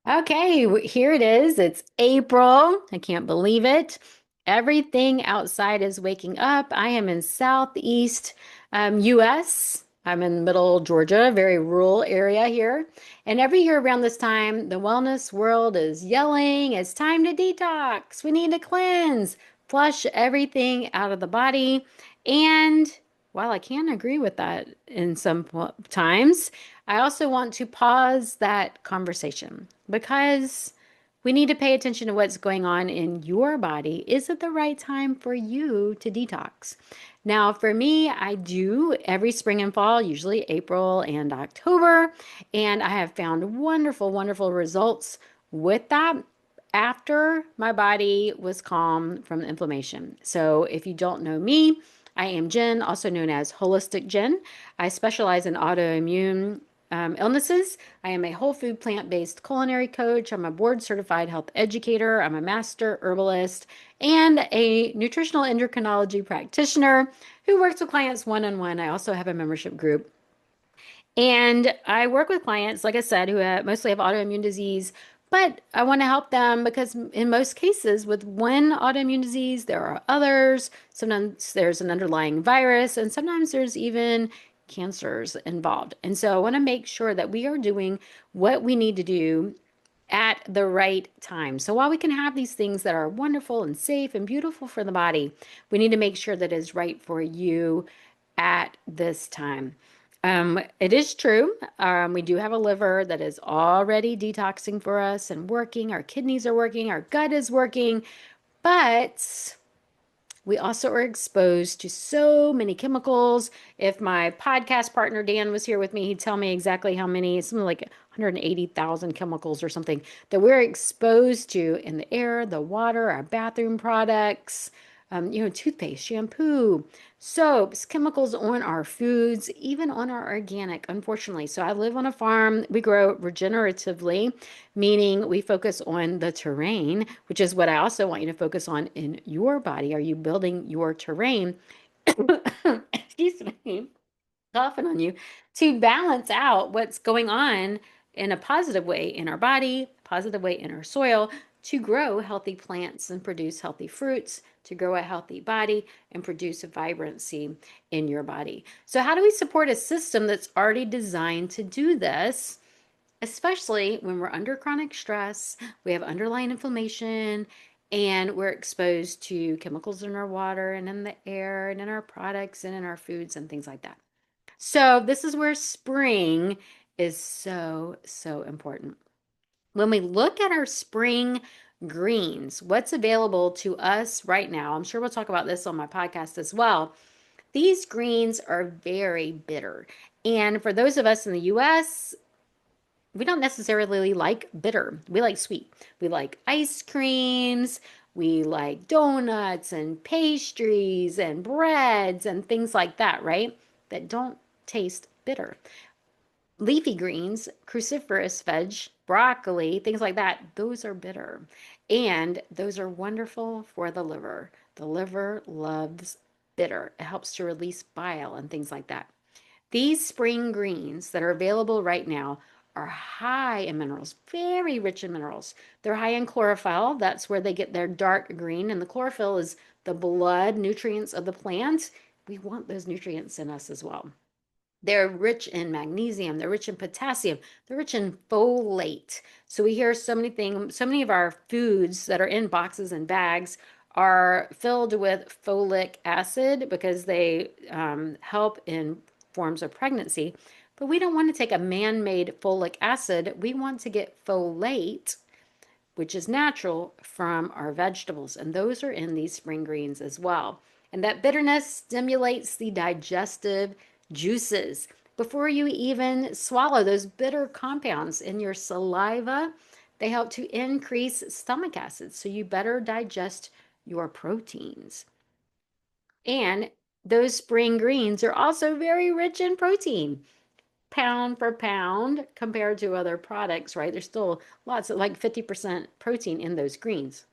Okay, here it is. It's April. I can't believe it. Everything outside is waking up. I am in Southeast US. I'm in middle Georgia, very rural area here. And every year around this time, the wellness world is yelling, it's time to detox. We need to cleanse, flush everything out of the body. And while I can agree with that in some times, I also want to pause that conversation because we need to pay attention to what's going on in your body. Is it the right time for you to detox? Now, for me, I do every spring and fall, usually April and October, and I have found wonderful, wonderful results with that after my body was calm from the inflammation. So, if you don't know me, I am Jen, also known as Holistic Jen. I specialize in autoimmune illnesses. I am a whole food plant-based culinary coach. I'm a board certified health educator. I'm a master herbalist and a nutritional endocrinology practitioner who works with clients one-on-one. I also have a membership group. And I work with clients, like I said, who mostly have autoimmune disease, but I want to help them because in most cases with one autoimmune disease, there are others. Sometimes there's an underlying virus, and sometimes there's even cancers involved. And so I want to make sure that we are doing what we need to do at the right time. So while we can have these things that are wonderful and safe and beautiful for the body, we need to make sure that it's right for you at this time. It is true. We do have a liver that is already detoxing for us and working. Our kidneys are working. Our gut is working. But we also are exposed to so many chemicals. If my podcast partner Dan was here with me, he'd tell me exactly how many, something like 180,000 chemicals or something that we're exposed to in the air, the water, our bathroom products, toothpaste, shampoo, soaps, chemicals on our foods, even on our organic, unfortunately. So I live on a farm. We grow regeneratively, meaning we focus on the terrain, which is what I also want you to focus on in your body. Are you building your terrain? Excuse me, coughing on you, to balance out what's going on in a positive way in our body, positive way in our soil, to grow healthy plants and produce healthy fruits, to grow a healthy body and produce vibrancy in your body. So, how do we support a system that's already designed to do this? Especially when we're under chronic stress, we have underlying inflammation, and we're exposed to chemicals in our water and in the air and in our products and in our foods and things like that. So, this is where spring is so, so important. When we look at our spring greens, what's available to us right now, I'm sure we'll talk about this on my podcast as well. These greens are very bitter. And for those of us in the US, we don't necessarily like bitter. We like sweet. We like ice creams. We like donuts and pastries and breads and things like that, right? That don't taste bitter. Leafy greens, cruciferous veg, broccoli, things like that, those are bitter. And those are wonderful for the liver. The liver loves bitter. It helps to release bile and things like that. These spring greens that are available right now are high in minerals, very rich in minerals. They're high in chlorophyll. That's where they get their dark green. And the chlorophyll is the blood nutrients of the plant. We want those nutrients in us as well. They're rich in magnesium, they're rich in potassium, they're rich in folate. So we hear so many things, so many of our foods that are in boxes and bags are filled with folic acid because they help in forms of pregnancy. But we don't want to take a man-made folic acid. We want to get folate, which is natural, from our vegetables. And those are in these spring greens as well. And that bitterness stimulates the digestive juices. Before you even swallow those bitter compounds in your saliva, they help to increase stomach acid. So you better digest your proteins. And those spring greens are also very rich in protein pound for pound compared to other products, right? There's still lots of like 50% protein in those greens.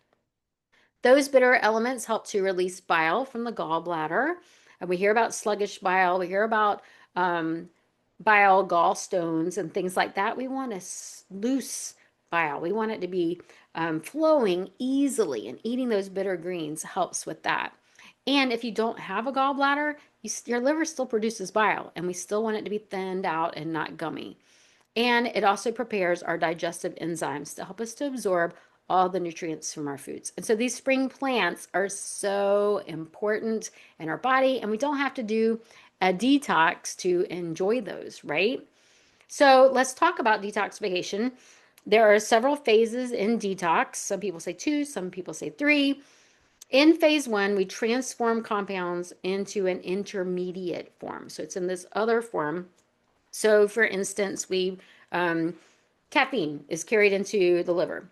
Those bitter elements help to release bile from the gallbladder. And we hear about sluggish bile, we hear about bile gallstones and things like that. We want a loose bile. We want it to be flowing easily, and eating those bitter greens helps with that. And if you don't have a gallbladder, your liver still produces bile, and we still want it to be thinned out and not gummy. And it also prepares our digestive enzymes to help us to absorb all the nutrients from our foods. And so these spring plants are so important in our body, and we don't have to do a detox to enjoy those, right? So let's talk about detoxification. There are several phases in detox. Some people say two, some people say three. In phase one, we transform compounds into an intermediate form. So it's in this other form. So, for instance, um, caffeine is carried into the liver.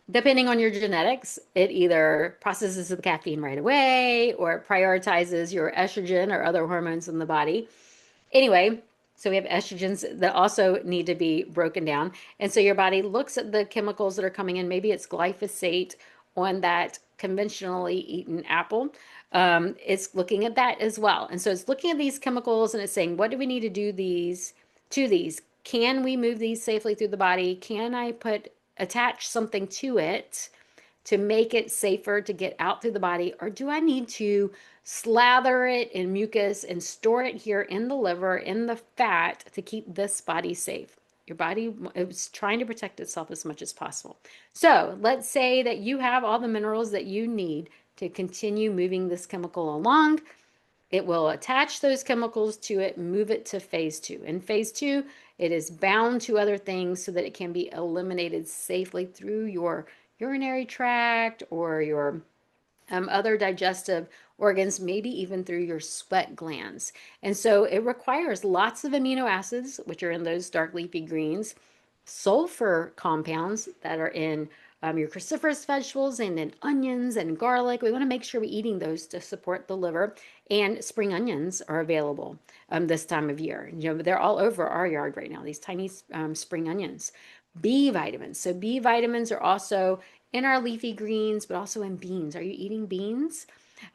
Depending on your genetics, it either processes the caffeine right away or it prioritizes your estrogen or other hormones in the body. Anyway, so we have estrogens that also need to be broken down. And so your body looks at the chemicals that are coming in. Maybe it's glyphosate on that conventionally eaten apple. It's looking at that as well. And so it's looking at these chemicals and it's saying, what do we need to do these? Can we move these safely through the body? Can I attach something to it to make it safer to get out through the body? Or do I need to slather it in mucus and store it here in the liver, in the fat, to keep this body safe? Your body is trying to protect itself as much as possible. So let's say that you have all the minerals that you need to continue moving this chemical along. It will attach those chemicals to it, move it to phase two. In phase two, it is bound to other things so that it can be eliminated safely through your urinary tract or your other digestive organs, maybe even through your sweat glands. And so it requires lots of amino acids, which are in those dark leafy greens, sulfur compounds that are in your cruciferous vegetables and in onions and garlic. We want to make sure we're eating those to support the liver. And spring onions are available this time of year. You know, they're all over our yard right now, these tiny spring onions. B vitamins. So B vitamins are also in our leafy greens, but also in beans. Are you eating beans?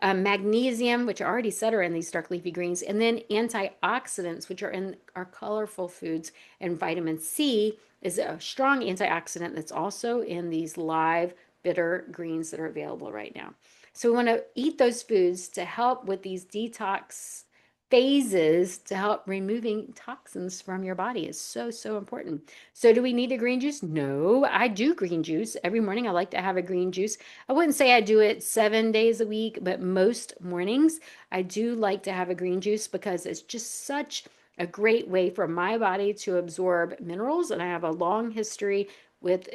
Magnesium, which I already said are in these dark leafy greens, and then antioxidants, which are in our colorful foods, and vitamin C is a strong antioxidant that's also in these live bitter greens that are available right now. So we want to eat those foods to help with these detox phases to help removing toxins from your body is so, so important. So do we need a green juice? No, I do green juice. Every morning I like to have a green juice. I wouldn't say I do it 7 days a week, but most mornings I do like to have a green juice because it's just such a great way for my body to absorb minerals. And I have a long history with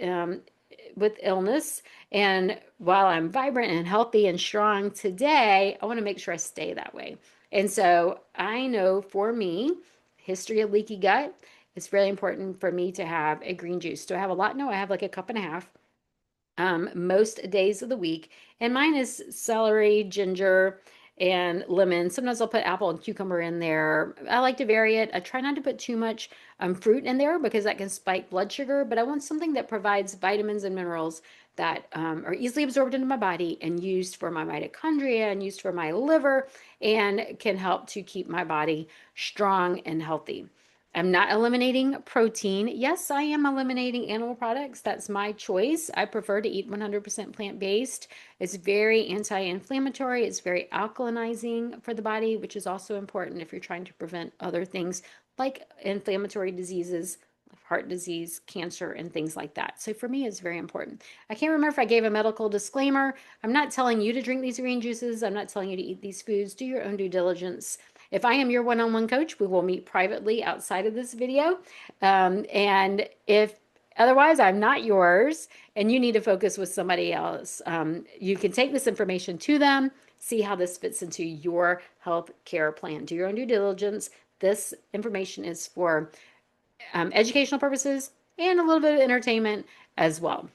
illness. And while I'm vibrant and healthy and strong today, I want to make sure I stay that way. And so I know for me, history of leaky gut, it's really important for me to have a green juice. Do I have a lot? No, I have like a cup and a half most days of the week. And mine is celery, ginger, and lemon. Sometimes I'll put apple and cucumber in there. I like to vary it. I try not to put too much fruit in there because that can spike blood sugar, but I want something that provides vitamins and minerals that are easily absorbed into my body and used for my mitochondria and used for my liver and can help to keep my body strong and healthy. I'm not eliminating protein. Yes, I am eliminating animal products. That's my choice. I prefer to eat 100% plant-based. It's very anti-inflammatory. It's very alkalinizing for the body, which is also important if you're trying to prevent other things like inflammatory diseases, heart disease, cancer, and things like that. So for me, it's very important. I can't remember if I gave a medical disclaimer. I'm not telling you to drink these green juices. I'm not telling you to eat these foods. Do your own due diligence. If I am your one-on-one coach, we will meet privately outside of this video. And if otherwise, I'm not yours and you need to focus with somebody else, you can take this information to them, see how this fits into your health care plan. Do your own due diligence. This information is for educational purposes and a little bit of entertainment as well.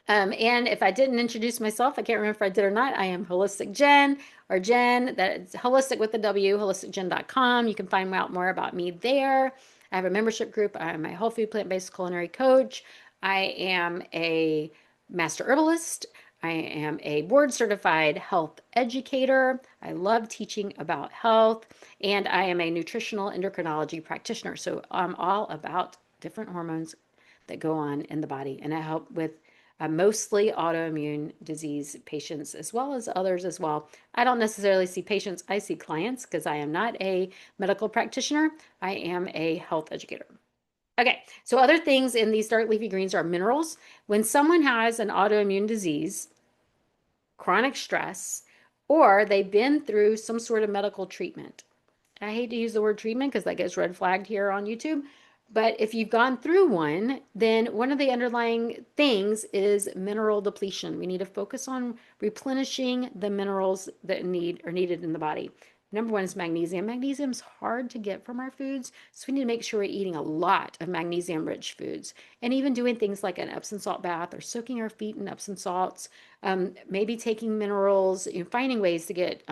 And if I didn't introduce myself, I can't remember if I did or not. I am Holistic Jen or Jen. That's holistic with the W, holisticjen.com. You can find out more about me there. I have a membership group. I'm a whole food plant-based culinary coach. I am a master herbalist. I am a board certified health educator. I love teaching about health. And I am a nutritional endocrinology practitioner. So I'm all about different hormones that go on in the body. And I help with mostly autoimmune disease patients as well as others as well. I don't necessarily see patients, I see clients because I am not a medical practitioner. I am a health educator. Okay, so other things in these dark leafy greens are minerals. When someone has an autoimmune disease, chronic stress, or they've been through some sort of medical treatment. I hate to use the word treatment because that gets red flagged here on YouTube. But if you've gone through one, then one of the underlying things is mineral depletion. We need to focus on replenishing the minerals that are needed in the body. Number one is magnesium. Magnesium is hard to get from our foods, so we need to make sure we're eating a lot of magnesium-rich foods, and even doing things like an Epsom salt bath or soaking our feet in Epsom salts. Maybe taking minerals, finding ways to get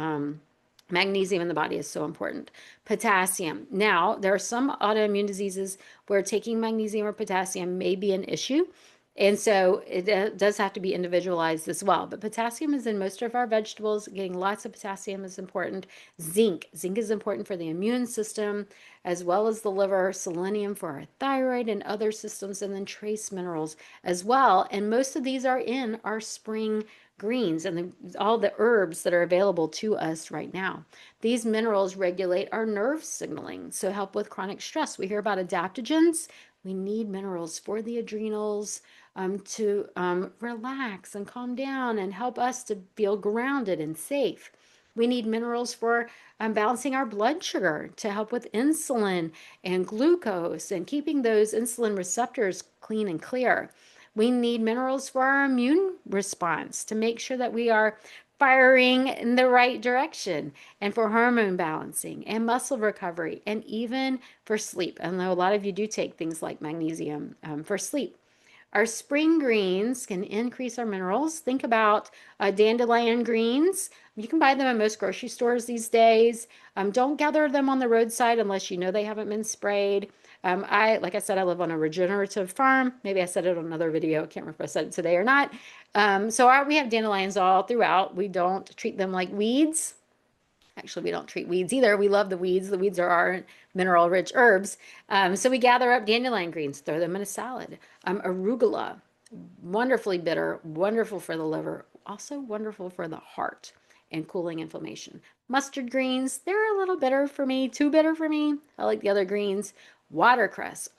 magnesium in the body is so important. Potassium. Now, there are some autoimmune diseases where taking magnesium or potassium may be an issue. And so it does have to be individualized as well. But potassium is in most of our vegetables. Getting lots of potassium is important. Zinc. Zinc is important for the immune system as well as the liver. Selenium for our thyroid and other systems. And then trace minerals as well. And most of these are in our spring greens and all the herbs that are available to us right now. These minerals regulate our nerve signaling, so help with chronic stress. We hear about adaptogens. We need minerals for the adrenals to relax and calm down and help us to feel grounded and safe. We need minerals for balancing our blood sugar to help with insulin and glucose and keeping those insulin receptors clean and clear. We need minerals for our immune response to make sure that we are firing in the right direction and for hormone balancing and muscle recovery and even for sleep. I know a lot of you do take things like magnesium for sleep. Our spring greens can increase our minerals. Think about dandelion greens. You can buy them in most grocery stores these days. Don't gather them on the roadside unless you know they haven't been sprayed. Like I said, I live on a regenerative farm. Maybe I said it on another video. I can't remember if I said it today or not. We have dandelions all throughout. We don't treat them like weeds. Actually, we don't treat weeds either. We love the weeds. The weeds are our mineral-rich herbs. So we gather up dandelion greens, throw them in a salad. Arugula, wonderfully bitter, wonderful for the liver, also wonderful for the heart and cooling inflammation. Mustard greens, they're a little bitter for me, too bitter for me. I like the other greens. Watercress,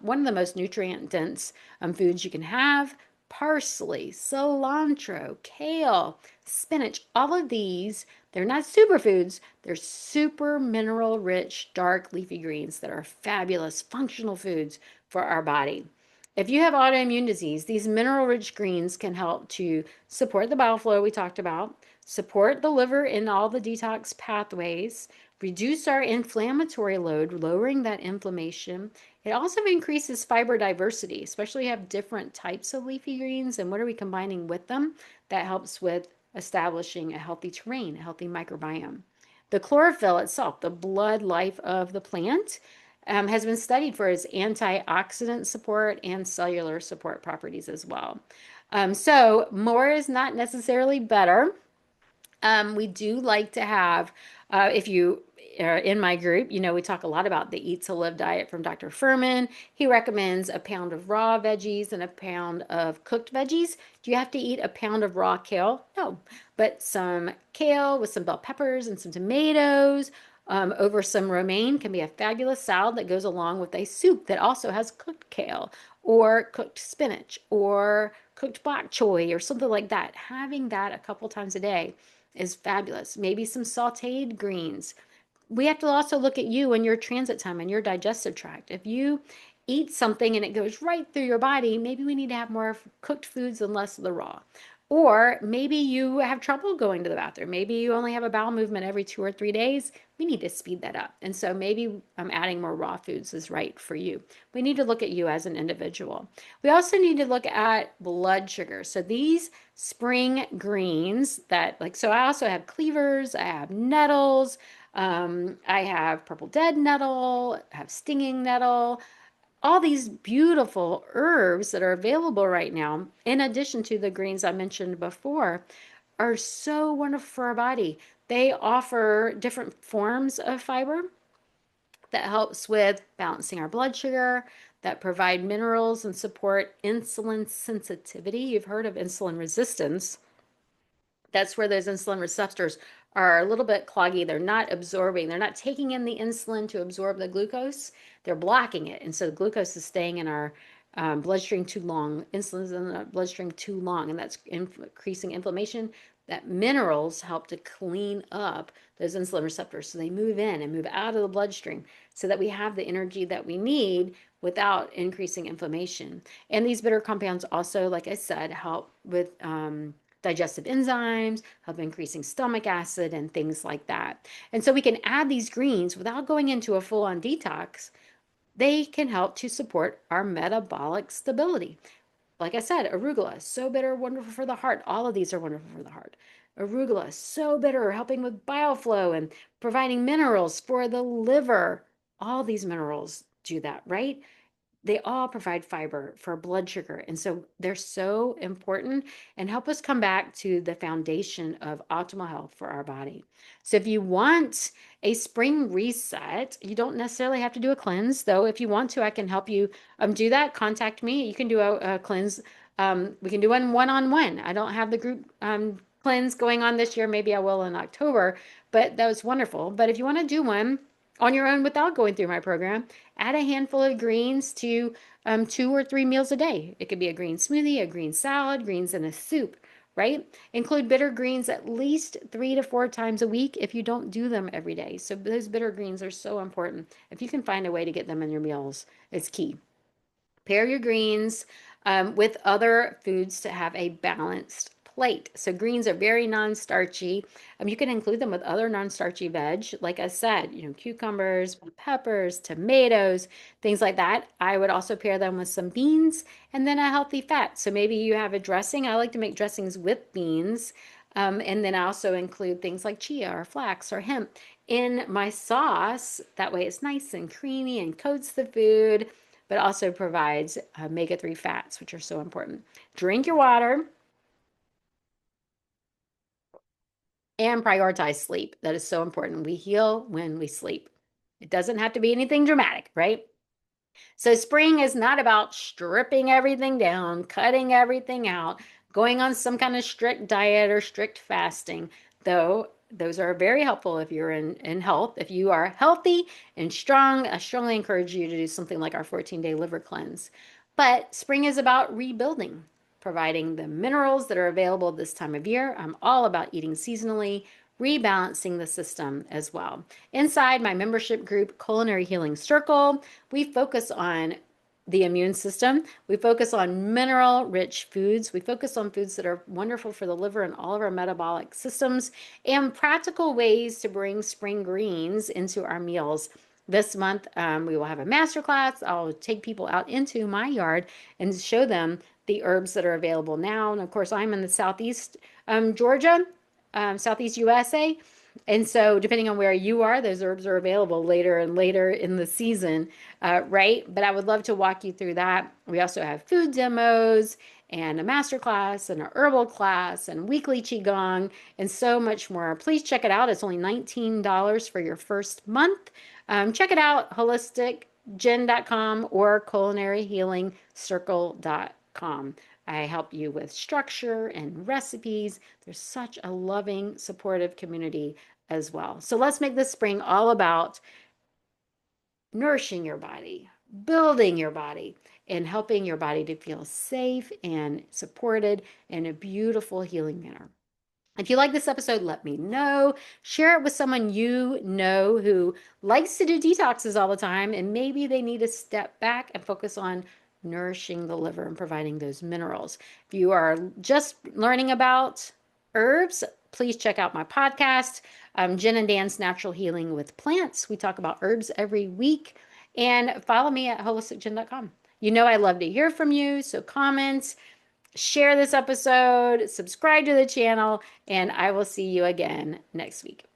one of the most nutrient-dense foods you can have. Parsley, cilantro, kale, spinach, all of these, they're not superfoods, they're super mineral rich dark leafy greens that are fabulous functional foods for our body. If you have autoimmune disease, these mineral rich greens can help to support the bile flow we talked about, support the liver in all the detox pathways, reduce our inflammatory load, lowering that inflammation. It also increases fiber diversity, especially if you have different types of leafy greens and what are we combining with them. That helps with establishing a healthy terrain, a healthy microbiome. The chlorophyll itself, the blood life of the plant, has been studied for its antioxidant support and cellular support properties as well. So more is not necessarily better. We do like to have, if you are in my group, we talk a lot about the Eat to Live diet from Dr. Furman. He recommends a pound of raw veggies and a pound of cooked veggies. Do you have to eat a pound of raw kale? No, but some kale with some bell peppers and some tomatoes over some romaine can be a fabulous salad that goes along with a soup that also has cooked kale or cooked spinach or cooked bok choy or something like that. Having that a couple times a day is fabulous. Maybe some sauteed greens. We have to also look at you and your transit time and your digestive tract. If you eat something and it goes right through your body, maybe we need to have more cooked foods and less of the raw. Or maybe you have trouble going to the bathroom. Maybe you only have a bowel movement every 2 or 3 days. We need to speed that up. And so maybe adding more raw foods is right for you. We need to look at you as an individual. We also need to look at blood sugar. So these spring greens so I also have cleavers, I have nettles, I have purple dead nettle, I have stinging nettle, all these beautiful herbs that are available right now, in addition to the greens I mentioned before, are so wonderful for our body. They offer different forms of fiber that helps with balancing our blood sugar, that provide minerals and support insulin sensitivity. You've heard of insulin resistance. That's where those insulin receptors are a little bit cloggy. They're not absorbing, they're not taking in the insulin to absorb the glucose. They're blocking it. And so the glucose is staying in our bloodstream too long. Insulin's in the bloodstream too long, and that's increasing inflammation. That minerals help to clean up those insulin receptors so they move in and move out of the bloodstream so that we have the energy that we need without increasing inflammation. And these bitter compounds also, like I said, help with digestive enzymes, help increasing stomach acid, and things like that. And so we can add these greens without going into a full on detox. They can help to support our metabolic stability. Like I said, arugula, so bitter, wonderful for the heart. All of these are wonderful for the heart. Arugula, so bitter, helping with bioflow and providing minerals for the liver. All these minerals do that, right? They all provide fiber for blood sugar. And so they're so important and help us come back to the foundation of optimal health for our body. So if you want a spring reset, you don't necessarily have to do a cleanse, though. If you want to, I can help you do that. Contact me. You can do a cleanse. We can do one on one. I don't have the group cleanse going on this year. Maybe I will in October, but that was wonderful. But if you want to do one on your own without going through my program, add a handful of greens to 2 or 3 meals a day. It could be a green smoothie, a green salad, greens in a soup, right? Include bitter greens at least 3 to 4 times a week if you don't do them every day. So those bitter greens are so important. If you can find a way to get them in your meals, it's key. Pair your greens with other foods to have a balanced plate. So greens are very non-starchy. You can include them with other non-starchy veg, like I said, cucumbers, peppers, tomatoes, things like that. I would also pair them with some beans and then a healthy fat. So maybe you have a dressing. I like to make dressings with beans. And then I also include things like chia or flax or hemp in my sauce. That way it's nice and creamy and coats the food, but also provides omega-3 fats, which are so important. Drink your water and prioritize sleep. That is so important. We heal when we sleep. It doesn't have to be anything dramatic, right? So spring is not about stripping everything down, cutting everything out, going on some kind of strict diet or strict fasting, though those are very helpful if you're in health. If you are healthy and strong, I strongly encourage you to do something like our 14-day liver cleanse. But spring is about rebuilding, providing the minerals that are available this time of year. I'm all about eating seasonally, rebalancing the system as well. Inside my membership group, Culinary Healing Circle, we focus on the immune system. We focus on mineral rich foods. We focus on foods that are wonderful for the liver and all of our metabolic systems, and practical ways to bring spring greens into our meals. This month, we will have a masterclass. I'll take people out into my yard and show them the herbs that are available now. And of course, I'm in the Southeast Georgia, Southeast USA. And so, depending on where you are, those herbs are available later and later in the season, right? But I would love to walk you through that. We also have food demos and a master class and an herbal class and weekly qigong and so much more. Please check it out. It's only $19 for your first month. Check it out, holisticgen.com or culinaryhealingcircle.com. I help you with structure and recipes. There's such a loving, supportive community as well. So let's make this spring all about nourishing your body, building your body, and helping your body to feel safe and supported in a beautiful, healing manner. If you like this episode, let me know. Share it with someone you know who likes to do detoxes all the time, and maybe they need to step back and focus on nourishing the liver and providing those minerals. If you are just learning about herbs, please check out my podcast, Jen and Dan's Natural Healing with Plants. We talk about herbs every week. And follow me at holisticgen.com. You know I love to hear from you, so comment, share this episode, subscribe to the channel, and I will see you again next week.